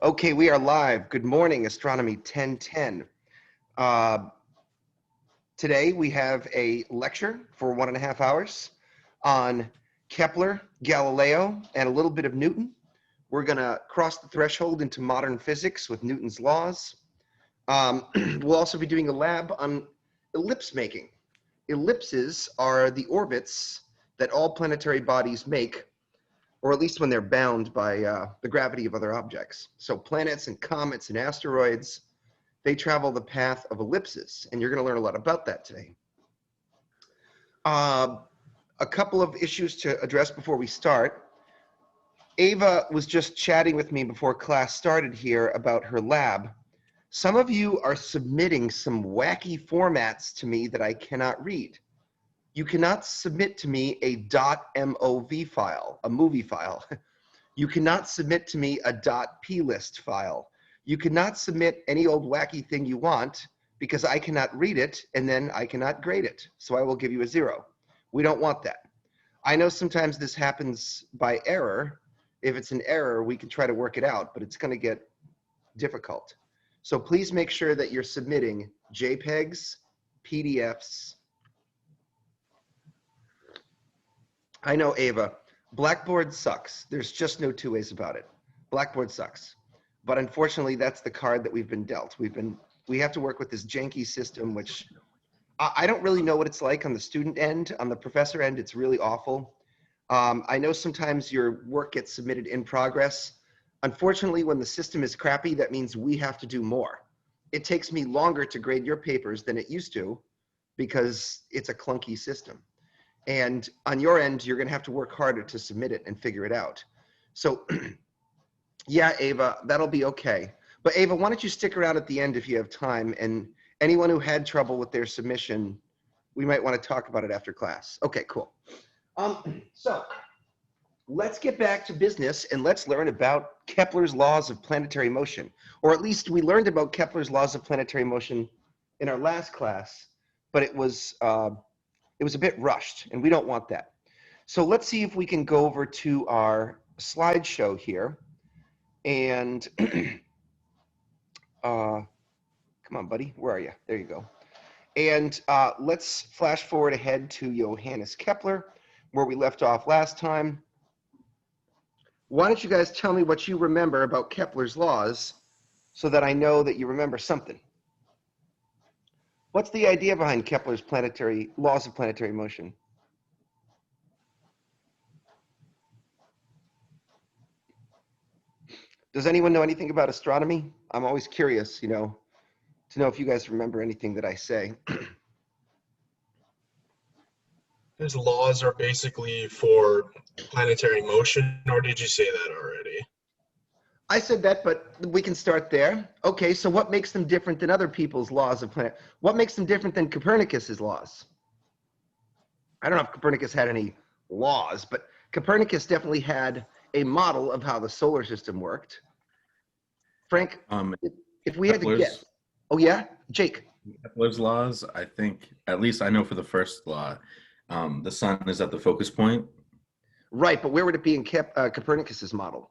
Okay, we are live. Good morning, Astronomy 1010. Today we have a lecture for 1.5 hours on Kepler, Galileo, and a little bit of Newton. We're going to cross the threshold into modern physics with Newton's laws. We'll also be doing a lab on ellipse making. Ellipses are the orbits that all planetary bodies make, or at least when they're bound by the gravity of other objects. So planets and comets and asteroids, they travel the path of ellipses, and you're going to learn a lot about that today. A couple of issues to address before we start. Ava was just chatting with me before class started here about her lab. Some of you are submitting some wacky formats to me that I cannot read. You cannot submit to me a .mov file, a movie file. You cannot submit to me a .plist file. You cannot submit any old wacky thing you want because I cannot read it and then I cannot grade it. So I will give you a 0. We don't want that. I know sometimes this happens by error. If it's an error, we can try to work it out, but it's going to get difficult. So please make sure that you're submitting JPEGs, PDFs. I know, Ava, Blackboard sucks. There's just no two ways about it. Blackboard sucks. But unfortunately, that's the card that we've been dealt. We have to work with this janky system, which I don't really know what it's like on the student end. On the professor end, it's really awful. I know sometimes your work gets submitted in progress. Unfortunately, when the system is crappy, that means we have to do more. It takes me longer to grade your papers than it used to because it's a clunky system. And on your end, you're going to have to work harder to submit it and figure it out. So yeah, Ava, that'll be okay. But Ava, why don't you stick around at the end if you have time? And anyone who had trouble with their submission, we might want to talk about it after class. Okay, cool. So let's get back to business and let's learn about Kepler's laws of planetary motion. Or at least we learned about Kepler's laws of planetary motion in our last class, but it was a bit rushed, and we don't want that. So let's see if we can go over to our slideshow here. And come on, buddy, where are you? There you go. And let's flash forward ahead to Johannes Kepler, where we left off last time. Why don't you guys tell me what you remember about Kepler's laws so that I know that you remember something? What's the idea behind Kepler's laws of planetary motion? Does anyone know anything about astronomy? I'm always curious, to know if you guys remember anything that I say. His laws are basically for planetary motion, or did you say that already? I said that, but we can start there. Okay, so what makes them different than other people's laws of planet? What makes them different than Copernicus's laws? I don't know if Copernicus had any laws, but Copernicus definitely had a model of how the solar system worked. Frank, if we had to guess. Oh yeah, Jake. Kepler's laws, I think, at least I know for the first law, the sun is at the focus point. Right, but where would it be in Copernicus's model?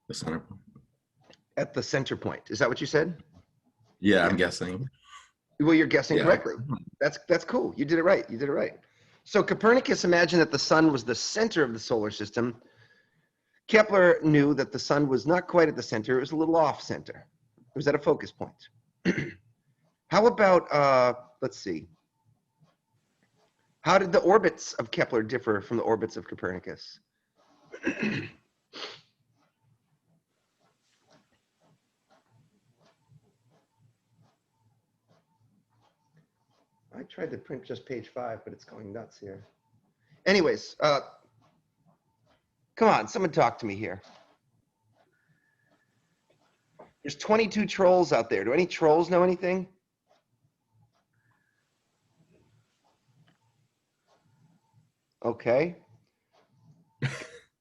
The center point. At the center point. Is that what you said? Yeah, I'm guessing. Well, you're guessing correctly. That's cool. You did it right. You did it right. So Copernicus imagined that the sun was the center of the solar system. Kepler knew that the sun was not quite at the center. It was a little off center. It was at a focus point. How about, let's see. How did the orbits of Kepler differ from the orbits of Copernicus? I tried to print just page 5, but it's going nuts here. Anyways, come on, someone talk to me here. There's 22 trolls out there. Do any trolls know anything? Okay.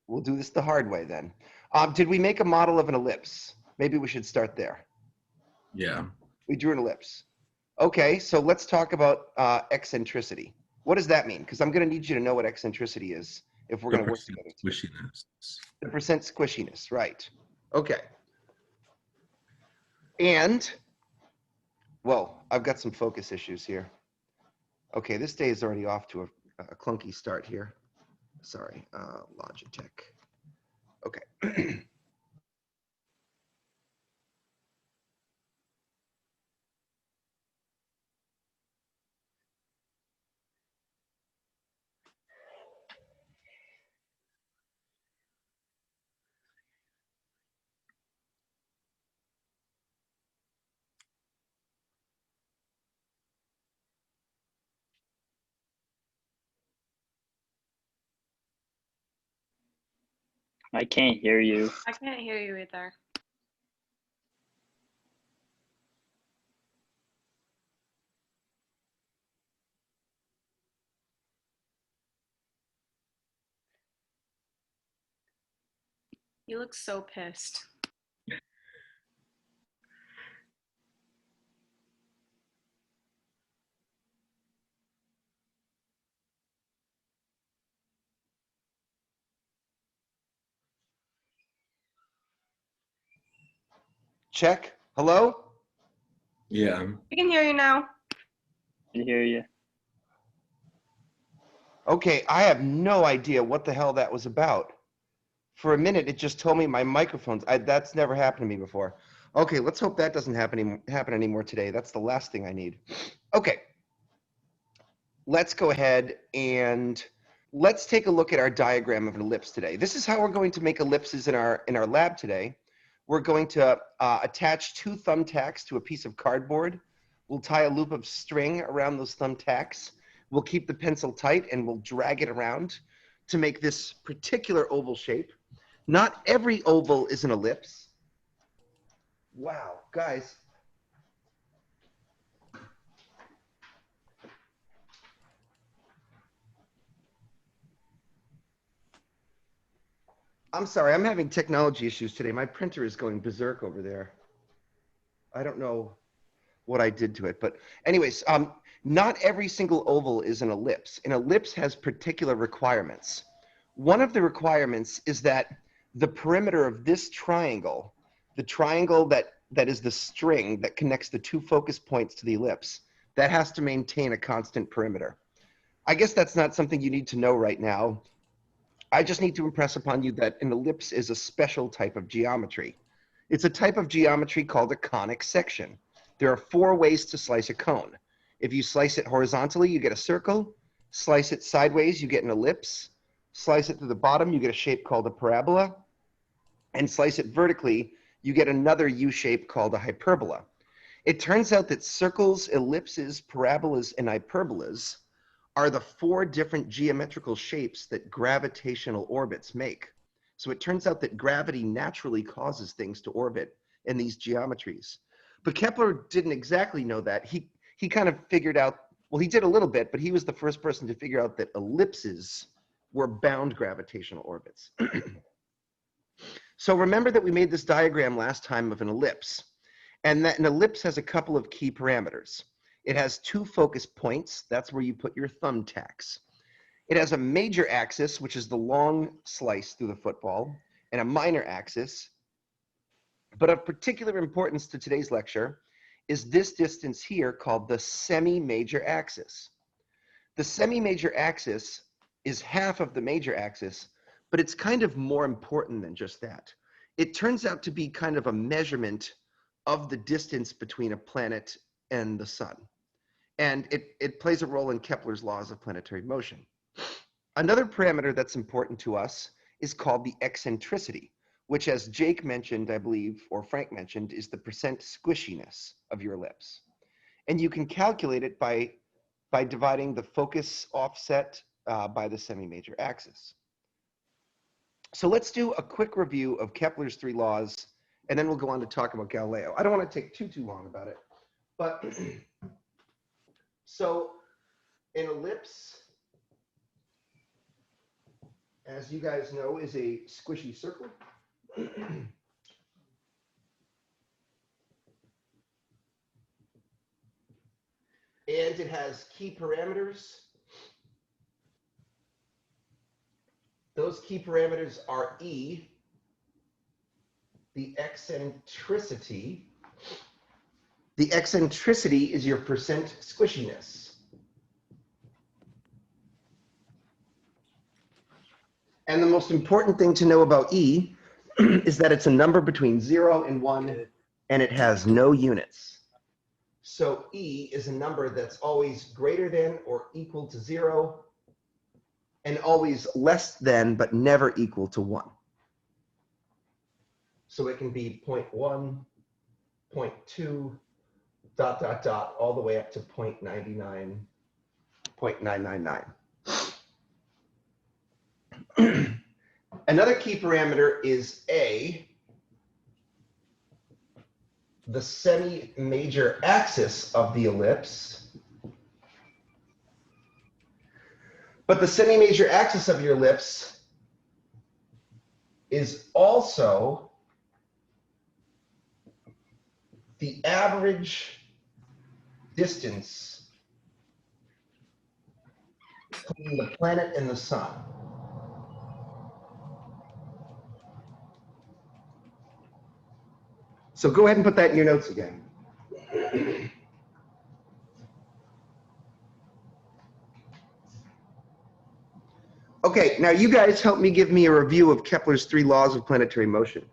We'll do this the hard way then. Did we make a model of an ellipse? Maybe we should start there. Yeah. We drew an ellipse. Okay, so let's talk about eccentricity. What does that mean? Because I'm going to need you to know what eccentricity is if we're The going to work percent together. squishiness. The percent squishiness, right. Okay. And, well, I've got some focus issues here. Okay, this day is already off to a clunky start here. Sorry, Logitech. Okay. I can't hear you. I can't hear you either. You look so pissed. Check. Hello? Yeah. I can hear you now. I can hear you. Okay, I have no idea what the hell that was about. For a minute, it just told me my microphone's. That's never happened to me before. Okay, let's hope that doesn't happen anymore today. That's the last thing I need. Okay, let's go ahead and let's take a look at our diagram of an ellipse today. This is how we're going to make ellipses in our lab today. We're going to attach two thumbtacks to a piece of cardboard. We'll tie a loop of string around those thumbtacks. We'll keep the pencil tight and we'll drag it around to make this particular oval shape. Not every oval is an ellipse. Wow, guys. I'm sorry, I'm having technology issues today. My printer is going berserk over there. I don't know what I did to it, but anyways, not every single oval is an ellipse. An ellipse has particular requirements. One of the requirements is that the perimeter of this triangle, the triangle that is the string that connects the two focus points to the ellipse, that has to maintain a constant perimeter. I guess that's not something you need to know right now. I just need to impress upon you that an ellipse is a special type of geometry. It's a type of geometry called a conic section. There are four ways to slice a cone. If you slice it horizontally, you get a circle. Slice it sideways, you get an ellipse. Slice it to the bottom, you get a shape called a parabola. And slice it vertically, you get another U shape called a hyperbola. It turns out that circles, ellipses, parabolas, and hyperbolas are the four different geometrical shapes that gravitational orbits make. So it turns out that gravity naturally causes things to orbit in these geometries. But Kepler didn't exactly know that. He kind of figured out, well, he did a little bit, but he was the first person to figure out that ellipses were bound gravitational orbits. So remember that we made this diagram last time of an ellipse, and that an ellipse has a couple of key parameters. It has two focus points. That's where you put your thumbtacks. It has a major axis, which is the long slice through the football, and a minor axis. But of particular importance to today's lecture is this distance here called the semi-major axis. The semi-major axis is half of the major axis, but it's kind of more important than just that. It turns out to be kind of a measurement of the distance between a planet and the sun. And it plays a role in Kepler's laws of planetary motion. Another parameter that's important to us is called the eccentricity, which, as Jake mentioned, I believe, or Frank mentioned, is the percent squishiness of your ellipse. And you can calculate it by dividing the focus offset by the semi-major axis. So let's do a quick review of Kepler's three laws, and then we'll go on to talk about Galileo. I don't want to take too long about it, but so an ellipse, as you guys know, is a squishy circle. And it has key parameters. Those key parameters are E, the eccentricity. The eccentricity is your percent squishiness. And the most important thing to know about E is that it's a number between 0 and 1, and it has no units. So E is a number that's always greater than or equal to 0, and always less than but never equal to 1. So it can be 0.1, 0.2, ... all the way up to 0.99, 0.999. Another key parameter is A, the semi-major axis of the ellipse. But the semi-major axis of your ellipse is also the average distance between the planet and the sun. So go ahead and put that in your notes again. Okay, now you guys help me give me a review of Kepler's 3 laws of planetary motion.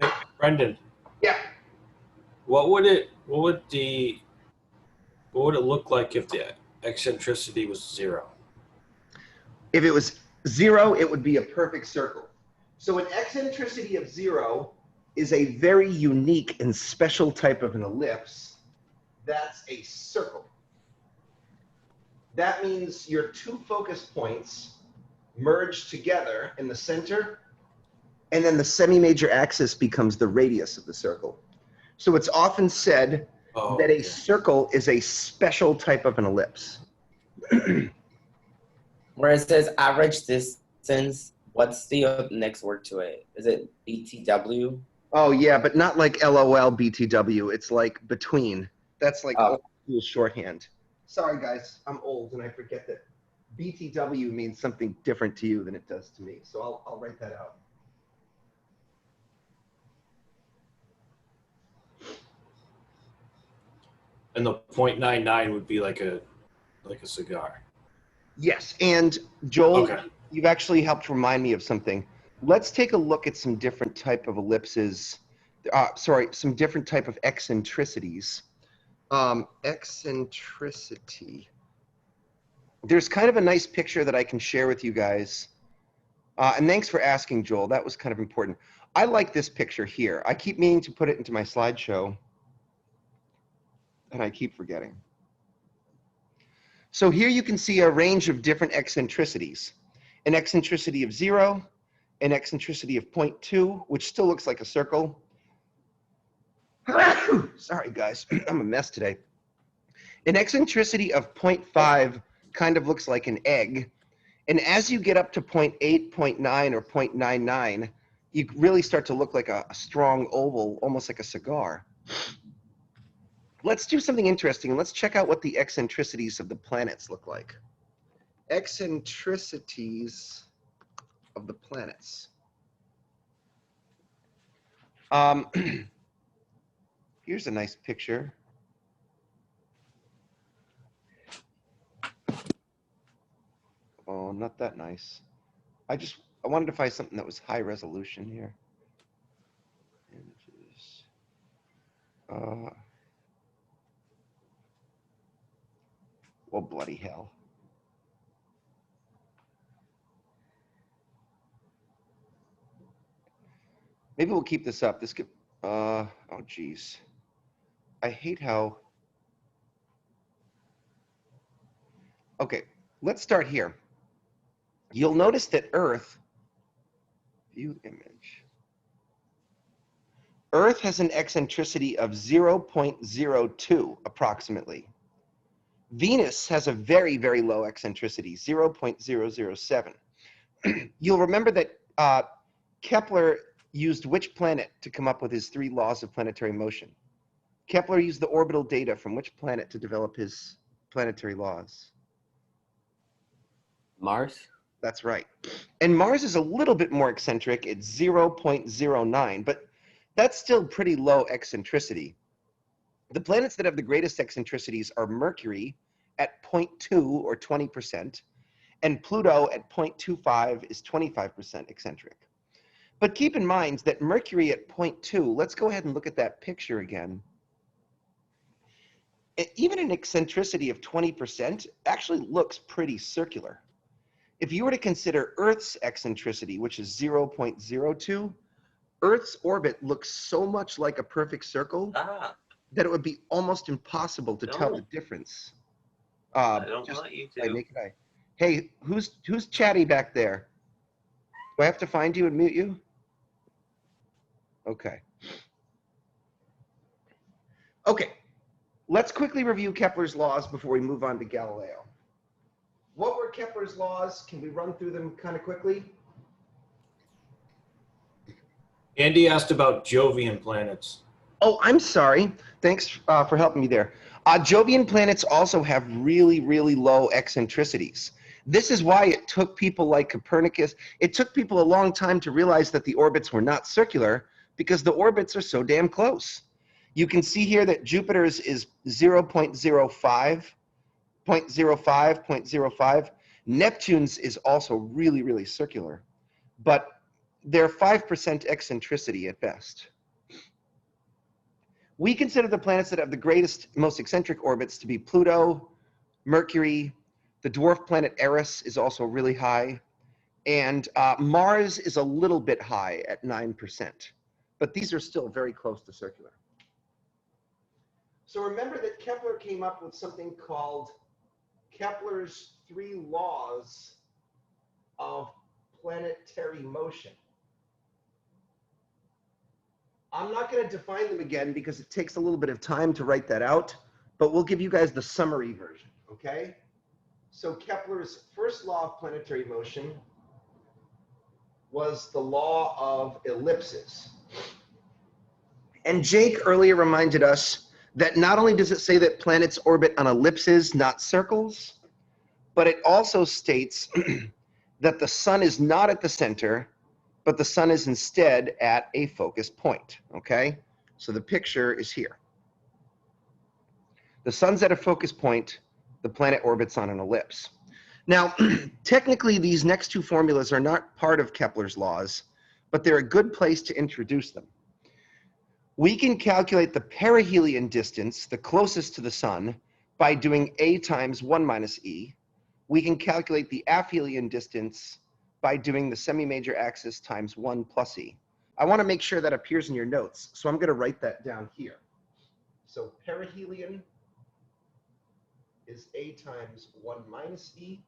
Hey, Brendan, Yeah. what would it look like if the eccentricity was 0? If it was 0, it would be a perfect circle. So an eccentricity of 0 is a very unique and special type of an ellipse. That's a circle. That means your 2 focus points merge together in the center, and then the semi-major axis becomes the radius of the circle. So it's often said that a circle is a special type of an ellipse. Where it says average distance, what's the next word to it? Is it BTW? Oh yeah, but not like LOL BTW. It's like between. That's like old school shorthand. Sorry guys, I'm old and I forget that BTW means something different to you than it does to me. So I'll write that out. And the 0.99 would be like a cigar. Yes, and Joel, Okay. you've actually helped remind me of something. Let's take a look at some different type of ellipses. Some different type of eccentricities. Eccentricity. There's kind of a nice picture that I can share with you guys. And thanks for asking, Joel. That was kind of important. I like this picture here. I keep meaning to put it into my slideshow, and I keep forgetting. So here you can see a range of different eccentricities. An eccentricity of 0, an eccentricity of 0.2, which still looks like a circle. Sorry, guys, I'm a mess today. An eccentricity of 0.5 kind of looks like an egg. And as you get up to 0.8, 0.9, or 0.99, you really start to look like a strong oval, almost like a cigar. Let's do something interesting, and let's check out what the eccentricities of the planets look like. Eccentricities of the planets. Here's a nice picture. Oh, not that nice. I wanted to find something that was high resolution here. Images. Well, bloody hell. Maybe we'll keep this up. This could, oh geez. I hate how, okay, let's start here. You'll notice that Earth, view image. Earth has an eccentricity of 0.02 approximately. Venus has a very, very low eccentricity, 0.007. You'll remember that Kepler used which planet to come up with his 3 laws of planetary motion? Kepler used the orbital data from which planet to develop his planetary laws? Mars? That's right. And Mars is a little bit more eccentric. It's 0.09, but that's still pretty low eccentricity. The planets that have the greatest eccentricities are Mercury at 0.2 or 20%, and Pluto at 0.25 is 25% eccentric. But keep in mind that Mercury at 0.2, let's go ahead and look at that picture again. Even an eccentricity of 20% actually looks pretty circular. If you were to consider Earth's eccentricity, which is 0.02, Earth's orbit looks so much like a perfect circle that it would be almost impossible to tell the difference. I don't Just want you by to. naked eye. Hey, who's chatty back there? Do I have to find you and mute you? Okay. Okay, let's quickly review Kepler's laws before we move on to Galileo. What were Kepler's laws? Can we run through them kind of quickly? Andy asked about Jovian planets. Oh, I'm sorry. Thanks for helping me there. Jovian planets also have really, really low eccentricities. This is why it took people like Copernicus, it took people a long time to realize that the orbits were not circular because the orbits are so damn close. You can see here that Jupiter's is 0.05, 0.05. Neptune's is also really, really circular, but they're 5% eccentricity at best. We consider the planets that have the greatest, most eccentric orbits to be Pluto, Mercury, the dwarf planet Eris is also really high, and Mars is a little bit high at 9%, but these are still very close to circular. So remember that Kepler came up with something called Kepler's 3 laws of planetary motion. I'm not going to define them again because it takes a little bit of time to write that out, but we'll give you guys the summary version, okay? So Kepler's first law of planetary motion was the law of ellipses. And Jake earlier reminded us that not only does it say that planets orbit on ellipses, not circles, but it also states that the sun is not at the center, but the sun is instead at a focus point, okay? So the picture is here. The sun's at a focus point, the planet orbits on an ellipse. Now, technically, these next 2 formulas are not part of Kepler's laws, but they're a good place to introduce them. We can calculate the perihelion distance, the closest to the sun, by doing a times 1 minus e. We can calculate the aphelion distance by doing the semi-major axis times 1 plus e. I want to make sure that appears in your notes, so I'm going to write that down here. So perihelion is a times 1 minus e,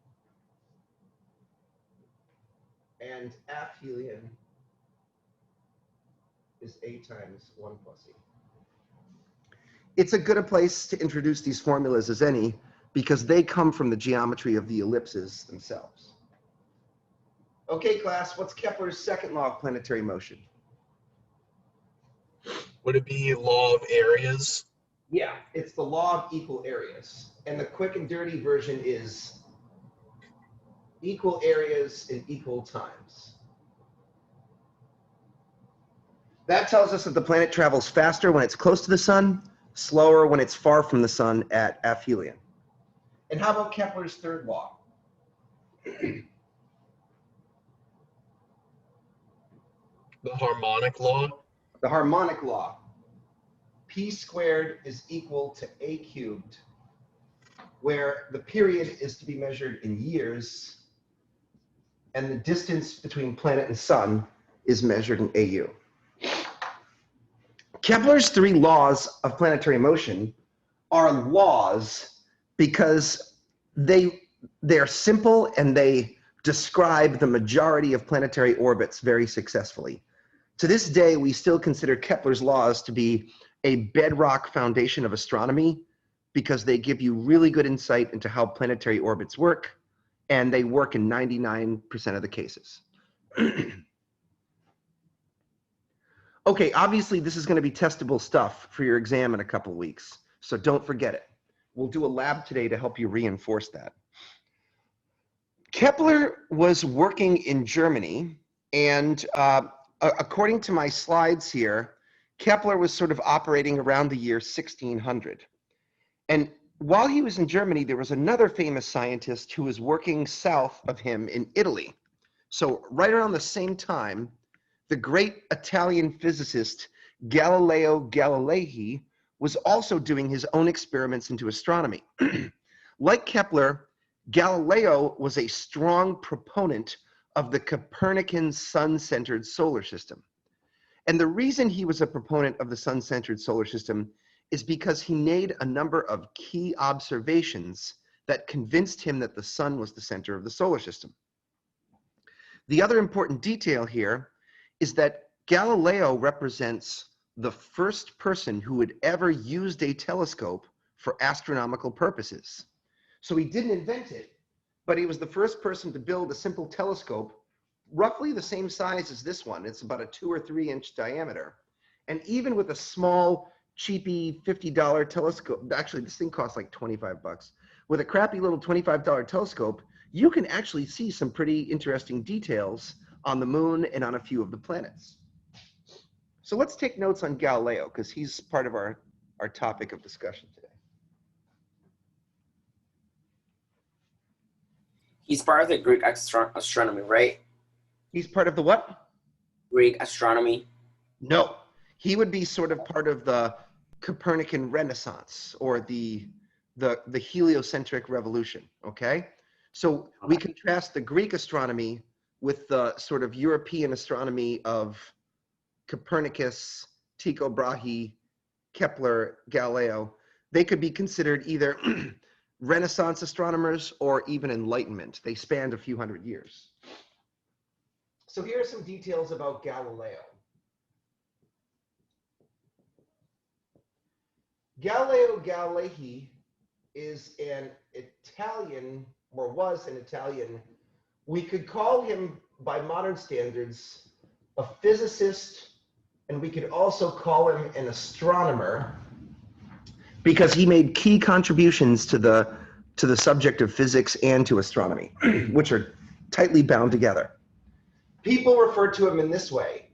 and aphelion is a times 1 plus e. It's a good a place to introduce these formulas as any, because they come from the geometry of the ellipses themselves. Okay, class, what's Kepler's second law of planetary motion? Would it be law of areas? Yeah, it's the law of equal areas. And the quick and dirty version is equal areas in equal times. That tells us that the planet travels faster when it's close to the sun, slower when it's far from the sun at aphelion. And how about Kepler's third law? The harmonic law? The harmonic law. P squared is equal to a cubed, where the period is to be measured in years, and the distance between planet and sun is measured in AU. Kepler's 3 laws of planetary motion are laws because they're simple and they describe the majority of planetary orbits very successfully. To this day, we still consider Kepler's laws to be a bedrock foundation of astronomy because they give you really good insight into how planetary orbits work, and they work in 99% of the cases. Okay, obviously this is going to be testable stuff for your exam in a couple of weeks, so don't forget it. We'll do a lab today to help you reinforce that. Kepler was working in Germany, and according to my slides here, Kepler was sort of operating around the year 1600. And while he was in Germany, there was another famous scientist who was working south of him in Italy. So right around the same time, the great Italian physicist Galileo Galilei was also doing his own experiments into astronomy. Like Kepler, Galileo was a strong proponent of the Copernican sun-centered solar system. And the reason he was a proponent of the sun-centered solar system is because he made a number of key observations that convinced him that the sun was the center of the solar system. The other important detail here is that Galileo represents the first person who had ever used a telescope for astronomical purposes. So he didn't invent it, but he was the first person to build a simple telescope, roughly the same size as this one. It's about a 2 or 3 inch diameter. And even with a small, cheapy $50 telescope, actually this thing costs like 25 bucks. With a crappy little $25 telescope, you can actually see some pretty interesting details on the moon and on a few of the planets. So let's take notes on Galileo, because he's part of our topic of discussion today. He's part of the Greek astronomy, right? He's part of the what? Greek astronomy. No, he would be sort of part of the Copernican Renaissance, or the heliocentric revolution, okay? So we contrast the Greek astronomy with the sort of European astronomy of Copernicus, Tycho Brahe, Kepler, Galileo. They could be considered either Renaissance astronomers or even Enlightenment. They spanned a few hundred years. So here are some details about Galileo. Galileo Galilei is an Italian, or was an Italian. We could call him, by modern standards, a physicist, and we could also call him an astronomer, because he made key contributions to the subject of physics and to astronomy, which are tightly bound together. People refer to him in this way,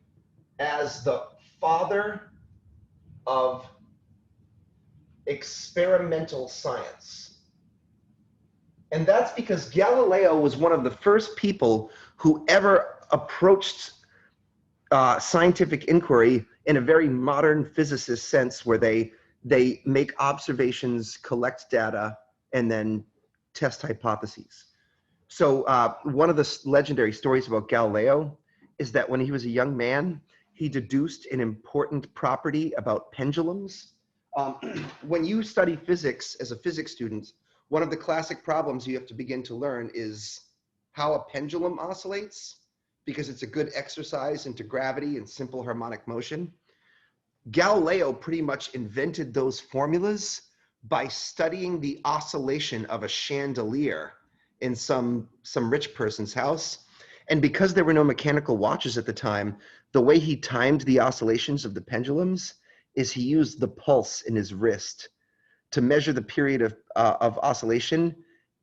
as the father of experimental science. And that's because Galileo was one of the first people who ever approached scientific inquiry in a very modern physicist sense, where they make observations, collect data, and then test hypotheses. So one of the legendary stories about Galileo is that when he was a young man, he deduced an important property about pendulums. When you study physics as a physics student, one of the classic problems you have to begin to learn is how a pendulum oscillates, because it's a good exercise into gravity and simple harmonic motion. Galileo pretty much invented those formulas by studying the oscillation of a chandelier in some rich person's house. And because there were no mechanical watches at the time, the way he timed the oscillations of the pendulums is he used the pulse in his wrist to measure the period of oscillation,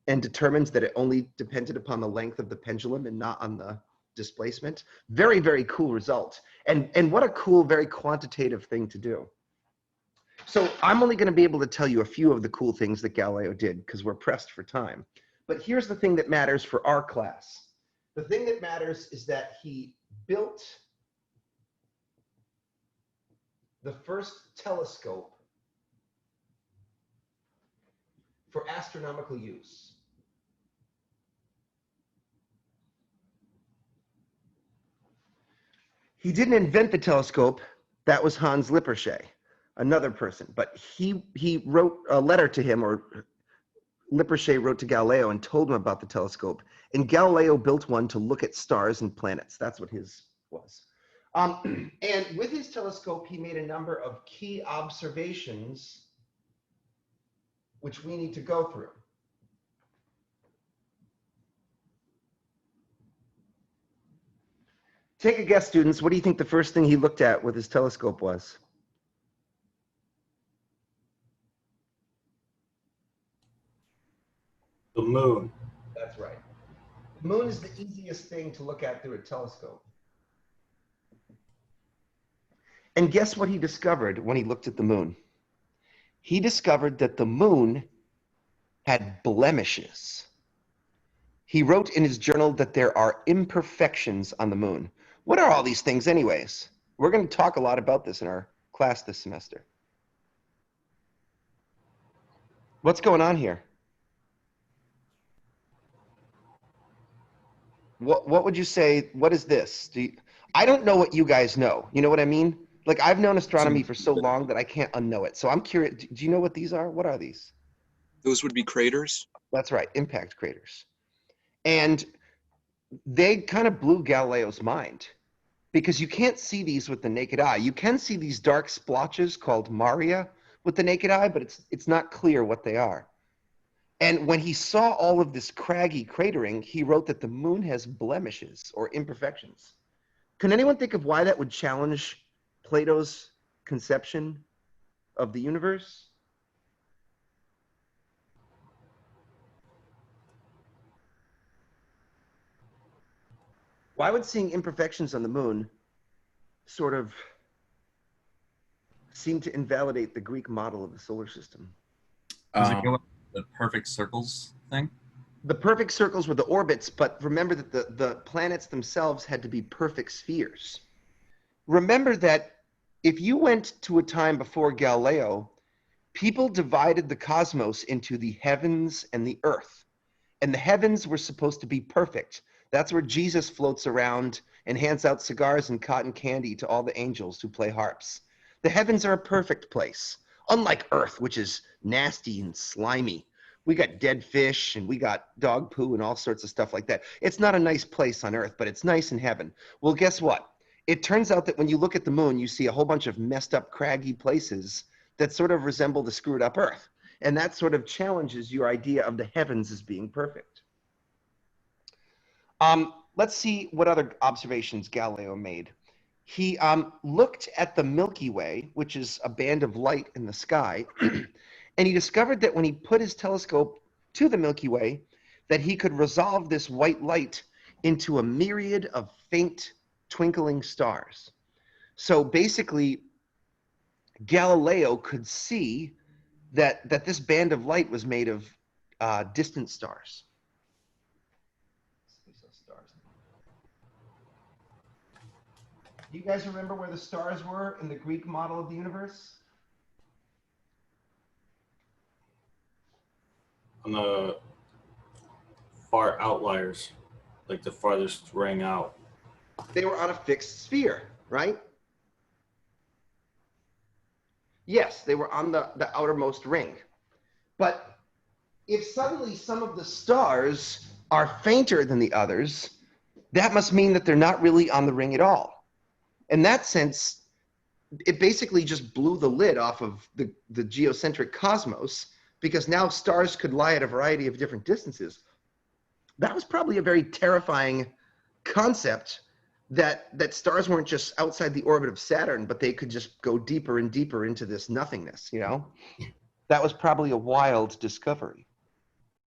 and determines that it only depended upon the length of the pendulum and not on the displacement. Very, very cool result. And what a cool, very quantitative thing to do. So I'm only going to be able to tell you a few of the cool things that Galileo did, because we're pressed for time. But here's the thing that matters for our class. The thing that matters is that he built the first telescope for astronomical use. He didn't invent the telescope. That was Hans Lippershey, another person. But he wrote a letter to him, or Lippershey wrote to Galileo and told him about the telescope. And Galileo built one to look at stars and planets. That's what his was. And with his telescope, he made a number of key observations, which we need to go through. Take a guess, students. What do you think the first thing he looked at with his telescope was? The moon. That's right. The moon is the easiest thing to look at through a telescope. And guess what he discovered when he looked at the moon? He discovered that the moon had blemishes. He wrote in his journal that there are imperfections on the moon. What are all these things anyways? We're going to talk a lot about this in our class this semester. What's going on here? What would you say? What is this? I don't know what you guys know. You know what I mean? Like, I've known astronomy for so long that I can't unknow it. So I'm curious. Do you know what these are? What are these? Those would be craters. That's right, impact craters. And they kind of blew Galileo's mind because you can't see these with the naked eye. You can see these dark splotches called maria with the naked eye, but it's not clear what they are. And when he saw all of this craggy cratering, he wrote that the moon has blemishes or imperfections. Can anyone think of why that would challenge Plato's conception of the universe? Why would seeing imperfections on the moon sort of seem to invalidate the Greek model of the solar system? Does it go with the perfect circles thing? The perfect circles were the orbits, but remember that the planets themselves had to be perfect spheres. Remember that if you went to a time before Galileo, people divided the cosmos into the heavens and the earth. And the heavens were supposed to be perfect. That's where Jesus floats around and hands out cigars and cotton candy to all the angels who play harps. The heavens are a perfect place, unlike Earth, which is nasty and slimy. We got dead fish and we got dog poo and all sorts of stuff like that. It's not a nice place on Earth, but it's nice in heaven. Well, guess what? It turns out that when you look at the moon, you see a whole bunch of messed up, craggy places that sort of resemble the screwed up Earth. And that sort of challenges your idea of the heavens as being perfect. Let's see what other observations Galileo made. He looked at the Milky Way, which is a band of light in the sky, and he discovered that when he put his telescope to the Milky Way, that he could resolve this white light into a myriad of faint twinkling stars. So basically, Galileo could see that this band of light was made of distant stars. Do you guys remember where the stars were in the Greek model of the universe? On the far outliers, like the farthest ring out. They were on a fixed sphere, right? Yes, they were on the outermost ring. But if suddenly some of the stars are fainter than the others, that must mean that they're not really on the ring at all. In that sense, it basically just blew the lid off of the geocentric cosmos, because now stars could lie at a variety of different distances. That was probably a very terrifying concept, that stars weren't just outside the orbit of Saturn, but they could just go deeper and deeper into this nothingness, you know? That was probably a wild discovery.